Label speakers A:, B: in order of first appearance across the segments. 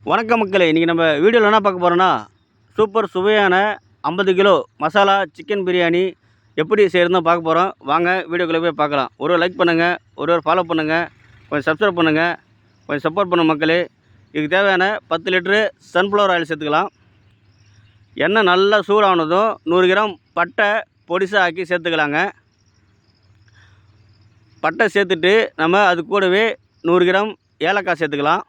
A: வணக்கம் மக்களே, இன்றைக்கி நம்ம வீடியோவில் என்ன பார்க்க போகிறோன்னா, சூப்பர் சுவையான 50 கிலோ மசாலா சிக்கன் பிரியாணி எப்படி செய்கிறதுன்னு பார்க்க போகிறோம். வாங்க வீடியோக்குள்ளே போய் பார்க்கலாம். ஒரு லைக் பண்ணுங்கள், ஒரு ஃபாலோ பண்ணுங்கள், கொஞ்சம் சப்ஸ்கிரைப் பண்ணுங்கள், கொஞ்சம் சப்போர்ட் பண்ணுங்கள் மக்களே. இதுக்கு தேவையான 10 லிட்டரு சன்ஃப்ளவர் ஆயில் சேர்த்துக்கலாம். எண்ணெய் நல்லா சூடானதும் 100 கிராம் பட்டை பொடிசாக ஆக்கி சேர்த்துக்கலாங்க. பட்டை சேர்த்துட்டு நம்ம அது கூடவே 100 கிராம் ஏலக்காய் சேர்த்துக்கலாம்.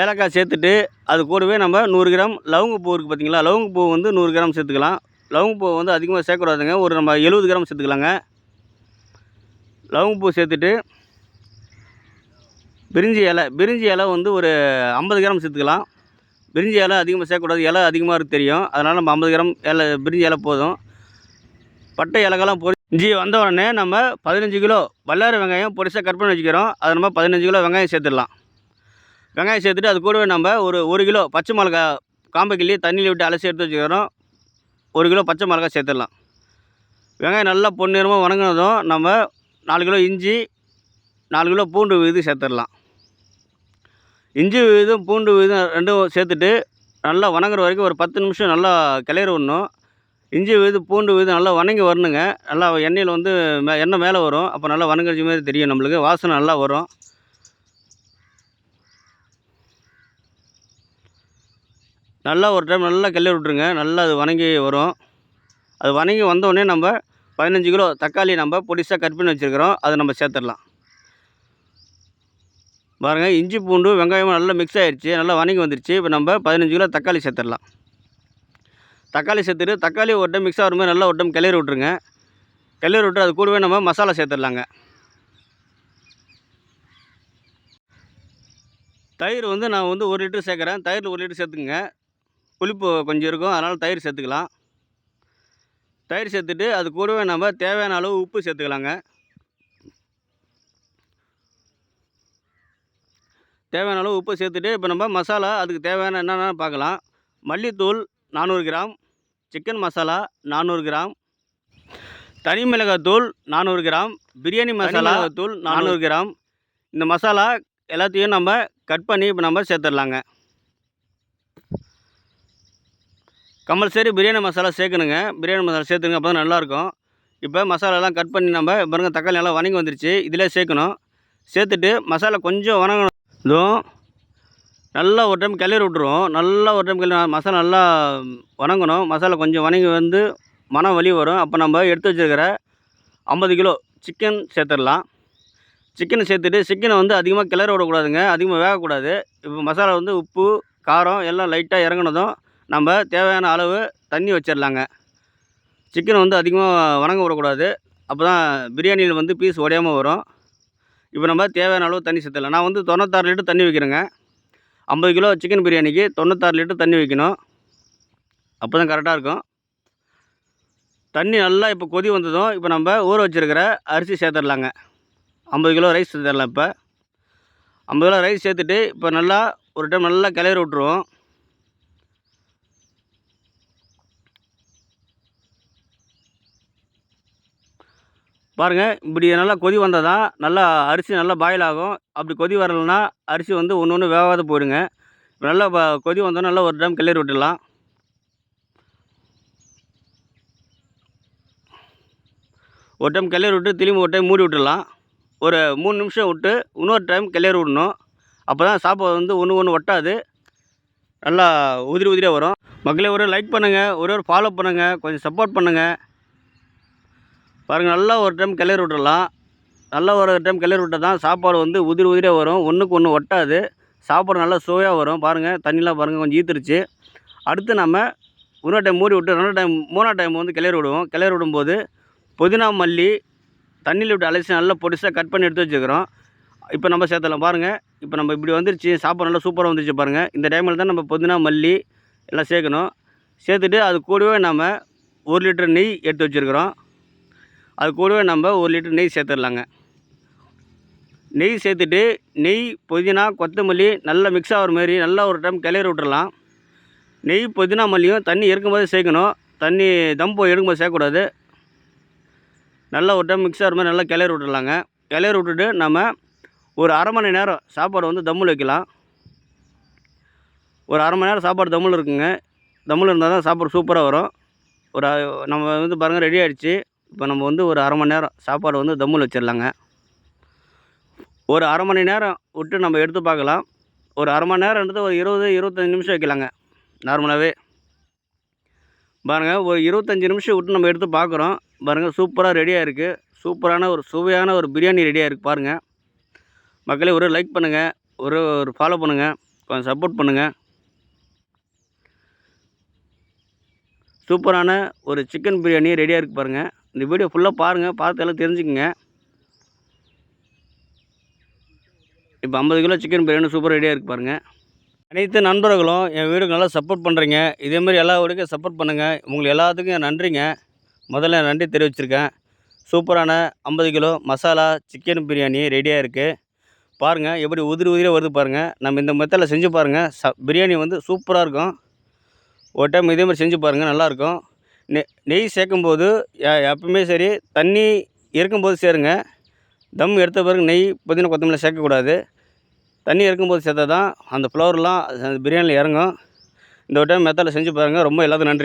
A: ஏலக்காய் சேர்த்துட்டு அது கூடவே நம்ம 100 கிராம் லவங்கப்பூ இருக்குது பார்த்தீங்களா, லவங்கப்பூ வந்து 100 கிராம் சேர்த்துக்கலாம். லவங்கப்பூ வந்து அதிகமாக சேர்க்கக்கூடாதுங்க, ஒரு நம்ம 70 கிராம் சேர்த்துக்கலாங்க. லவங்கப்பூ சேர்த்துட்டு பிரிஞ்சி இலை வந்து ஒரு 50 கிராம் சேர்த்துக்கலாம். பிரிஞ்சி இலை அதிகமாக சேர்க்கக்கூடாது, இலை அதிகமாக இருக்குது தெரியும், அதனால் நம்ம 50 கிராம் பிரிஞ்சி இலை போதும். பட்டை இலக்கெல்லாம் பொரிஞ்சு வந்த உடனே நம்ம 15 கிலோ பல்லாரி வெங்காயம் பொடிசாக கட் பண்ணி வச்சுக்கிறோம். அதை நம்ம 15 கிலோ வெங்காயம் சேர்த்துடலாம். வெங்காயம் சேர்த்துட்டு அது கூடவே நம்ம ஒரு கிலோ பச்சை மிளகா காம்பை கிள்ளி தண்ணியில் விட்டு அலசி எடுத்து வச்சுக்கிறோம். 1 கிலோ பச்சை மிளகா சேர்த்துடலாம். வெங்காயம் நல்லா பொன்னிறமாக வணங்கினதும் நம்ம 4 கிலோ இஞ்சி, 4 கிலோ பூண்டு விழுது சேர்த்துடலாம். இஞ்சி விழுதும் பூண்டு விழுதும் ரெண்டும் சேர்த்துட்டு நல்லா வணங்குற வரைக்கும் ஒரு 10 நிமிஷம் நல்லா கிளறி விடணும். இஞ்சி விழுது பூண்டு விழுது நல்லா வணங்கி வரணுங்க. நல்லா எண்ணெயில் வந்து எண்ணெய் மேலே வரும், அப்போ நல்லா வணங்குறது மாதிரி தெரியும், நம்மளுக்கு வாசனை நல்லா வரும். நல்லா ஒரு டைம் நல்லா கிளறி விட்ருங்க, நல்லா அது வணங்கி வரும். அது வணங்கி வந்தோடனே நம்ம 15 கிலோ தக்காளி நம்ம பொடிசாக கட் பண்ணி வச்சுருக்கிறோம், அதை நம்ம சேர்த்துடலாம். பாருங்கள், இஞ்சி பூண்டு வெங்காயமும் நல்லா மிக்ஸ் ஆகிடுச்சு, நல்லா வணங்கி வந்துடுச்சு. இப்போ நம்ம 15 கிலோ தக்காளி சேர்த்துடலாம். தக்காளி சேர்த்துட்டு தக்காளி ஒரு டைம் மிக்ஸ் ஆகிற மாதிரி நல்லா ஒரு டைம் கிளறி விட்ருங்க. கிளறி விட்டு அது கூடவே நம்ம மசாலா சேர்த்துடலாங்க. தயிர் வந்து நான் வந்து 1 லிட்டர் சேர்க்குறேன். தயிரில் 1 லிட்டர் சேர்த்துக்குங்க. புளிப்பு கொஞ்சம் இருக்கும், அதனால் தயிர் சேர்த்துக்கலாம். தயிர் சேர்த்துட்டு அது கூடவே நம்ம தேவையான அளவு உப்பு சேர்த்துக்கலாங்க. தேவையான அளவு உப்பு சேர்த்துட்டு இப்போ நம்ம மசாலா அதுக்கு தேவையான என்னென்ன பார்க்கலாம். மல்லித்தூள் 400 கிராம், சிக்கன் மசாலா 400 கிராம், தனி மிளகாத்தூள் 400 கிராம், பிரியாணி மசாலா தூள் 400 கிராம். இந்த மசாலா எல்லாத்தையும் நம்ம கட் பண்ணி இப்போ நம்ம சேர்த்துடலாங்க. கம்பல்சரி பிரியாணி மசாலா சேர்க்கணுங்க. பிரியாணி மசாலா சேர்த்துங்க, அப்போ தான் நல்லாயிருக்கும். இப்போ மசாலாலாம் கட் பண்ணி நம்ம பாருங்க, தக்காளி நல்லா வணங்கி வந்துருச்சு, இதிலே சேர்க்கணும். சேர்த்துட்டு மசாலா கொஞ்சம் வணங்கணும். இதுவும் நல்லா ஒரு டைம் கிளறி விட்ருவோம். நல்லா ஒரு டைம் மசாலா நல்லா வணங்கணும். மசாலா கொஞ்சம் வணங்கி வந்து மனம் வலி வரும். அப்போ நம்ம எடுத்து வச்சுருக்கிற 50 கிலோ சிக்கன் சேர்த்துடலாம். சிக்கனை சேர்த்துட்டு சிக்கனை வந்து அதிகமாக கிளற விடக்கூடாதுங்க, அதிகமாக வேகக்கூடாது. இப்போ மசாலா வந்து உப்பு காரம் எல்லாம் லைட்டாக இறங்கினதும் நம்ம தேவையான அளவு தண்ணி வச்சிடலாங்க. சிக்கனை வந்து அதிகமாக வணங்க விடக்கூடாது, அப்போ தான் பிரியாணியில் வந்து பீஸ் உடையாமல் வரும். இப்போ நம்ம தேவையான அளவு தண்ணி சேர்த்துடலாம். நான் வந்து 96 லிட்டர் தண்ணி வைக்கிறேங்க. 50 கிலோ சிக்கன் பிரியாணிக்கு 96 லிட்டர் தண்ணி வைக்கணும், அப்போ தான் கரெக்டாக இருக்கும். தண்ணி நல்லா இப்போ கொதி வந்ததும் இப்போ நம்ம ஊற வச்சுருக்கிற அரிசி சேர்த்துடலாங்க. 50 கிலோ ரைஸ் சேர்த்துடலாம். இப்போ 50 கிலோ ரைஸ் சேர்த்துட்டு இப்போ நல்லா ஒரு டைம் நல்லா கிளறி விட்ருவோம். பாருங்கள், இப்படி நல்லா கொதி வந்தால் தான் நல்லா அரிசி நல்லா பாயில் ஆகும். அப்படி கொதி வரலைன்னா அரிசி வந்து ஒன்று வேகாத போயிடுங்க. நல்லா கொதி வந்தோன்னா நல்லா ஒரு டைம் கிளறி விட்டுடலாம். ஒரு டைம் கிளறி விட்டு திரும்பி ஒரு டைம் மூடி விட்டுடலாம். ஒரு 3 நிமிஷம் விட்டு இன்னொரு டைம் கிளறி விடணும். அப்போ தான் சாப்பாடு வந்து ஒன்று ஒட்டாது, நல்லா உதிரியாக வரும். மக்களே, ஒரு லைக் பண்ணுங்கள், ஒரு ஃபாலோ பண்ணுங்கள், கொஞ்சம் சப்போர்ட் பண்ணுங்கள். பாருங்கள், நல்லா ஒரு டைம் கிளறி விட்டுடலாம். நல்லா ஒரு டைம் கிளறி விட்டால் தான் சாப்பாடு வந்து உதிரியாக வரும், ஒன்றுக்கு ஒன்று ஒட்டாது, சாப்பாடு நல்லா சுவையாக வரும். பாருங்கள், தண்ணிலாம் பாருங்கள் கொஞ்சம் ஈத்துருச்சு. அடுத்து நம்ம இன்னொரு டைம் மூடி விட்டு 3ஆவது டைம் வந்து கிளறி விடுவோம். கிளறி விடும்போது புதினா மல்லி தண்ணியில் விட்டு அலசி நல்லா பொடிசாக கட் பண்ணி எடுத்து வச்சுக்கிறோம். இப்போ நம்ம சேர்த்துடலாம். பாருங்கள், இப்போ நம்ம இப்படி வந்துருச்சு, சாப்பாடு நல்லா சூப்பராக வந்துருச்சு. பாருங்கள், இந்த டைமில் தான் நம்ம புதினா மல்லி எல்லாம் சேர்க்கணும். சேர்த்துட்டு அது கூடவே நம்ம 1 லிட்டர் நெய் எடுத்து வச்சுருக்கிறோம். அது கூடவே நம்ம 1 லிட்டர் நெய் சேர்த்துடலாங்க. நெய் சேர்த்துட்டு நெய் புதினா கொத்தமல்லி நல்லா மிக்ஸ் ஆகிற மாதிரி நல்லா ஒரு டைம் கிளறி விட்டுறலாம். நெய் புதினா மல்லியும் தண்ணி இருக்கும்போது சேர்க்கணும், தண்ணி தம் போய் எடுக்கும்போது சேர்க்கக்கூடாது. நல்லா ஒரு டைம் மிக்ஸ் ஆகிற மாதிரி நல்லா கிளறி விட்டுடலாங்க. கிளறி விட்டுட்டு நம்ம ஒரு அரை மணி நேரம் சாப்பாடு வந்து தம்மில் வைக்கலாம். ஒரு அரை மணி நேரம் சாப்பாடு தம்மில் இருக்குங்க. தம்மில் இருந்தால் தான் சாப்பாடு சூப்பராக வரும். நம்ம வந்து பாருங்கள் ரெடி ஆகிடுச்சு. இப்போ நம்ம வந்து ஒரு அரை மணி நேரம் சாப்பாடு வந்து தம்மில் வச்சிடலாங்க. ஒரு அரை மணி நேரம் விட்டு நம்ம எடுத்து பார்க்கலாம். ஒரு அரை மணி நேரம்ன்றது ஒரு 20-25 நிமிஷம் வைக்கலாங்க. நார்மலாகவே பாருங்கள், ஒரு 25 நிமிஷம் விட்டு நம்ம எடுத்து பார்க்குறோம். பாருங்கள், சூப்பராக ரெடியாக இருக்குது. சூப்பரான ஒரு சுவையான ஒரு பிரியாணி ரெடியாக இருக்குது பாருங்கள். மக்களே, ஒரு லைக் பண்ணுங்கள், ஒரு ஃபாலோ பண்ணுங்கள், கொஞ்சம் சப்போர்ட் பண்ணுங்கள். சூப்பரான ஒரு சிக்கன் பிரியாணி ரெடியாக இருக்குது பாருங்கள். இந்த வீடியோ ஃபுல்லாக பாருங்கள், பார்த்து எல்லாம் தெரிஞ்சுக்குங்க. இப்போ 50 கிலோ சிக்கன் பிரியாணி சூப்பராக ரெடியாக இருக்குது பாருங்கள். அனைத்து நண்பர்களும் என் வீடியோக்கு நல்லா சப்போர்ட் பண்ணுறீங்க. இதேமாதிரி எல்லா வீடியோக்கும் சப்போர்ட் பண்ணுங்கள். உங்களுக்கு எல்லாத்துக்கும் என் நன்றிங்க. முதல்ல நன்றி தெரிவிச்சிருக்கேன். சூப்பரான 50 கிலோ மசாலா சிக்கன் பிரியாணி ரெடியாக இருக்குது பாருங்கள். எப்படி உதிரியாக வருது பாருங்கள். நம்ம இந்த மெத்தடில் செஞ்சு பாருங்கள். பிரியாணி வந்து சூப்பராக இருக்கும். ஒரு டைம் இதேமாதிரி செஞ்சு பாருங்கள், நல்லாயிருக்கும். நெய் சேர்க்கும்போது எப்பவுமே சரி, தண்ணி இருக்கும்போது சேருங்க. தம் எடுத்த பிறகு நெய், புதினா, கொத்தமல்லி சேர்க்கக்கூடாது. தண்ணி இருக்கும்போது சேர்த்தா தான் அந்த ஃப்ளவர்லாம் அந்த பிரியாணியில் இறங்கும். இந்த ஒரு டைம் மெத்தடில் செஞ்சு பாருங்கள். ரொம்ப எல்லாத்துக்கும் நன்றி.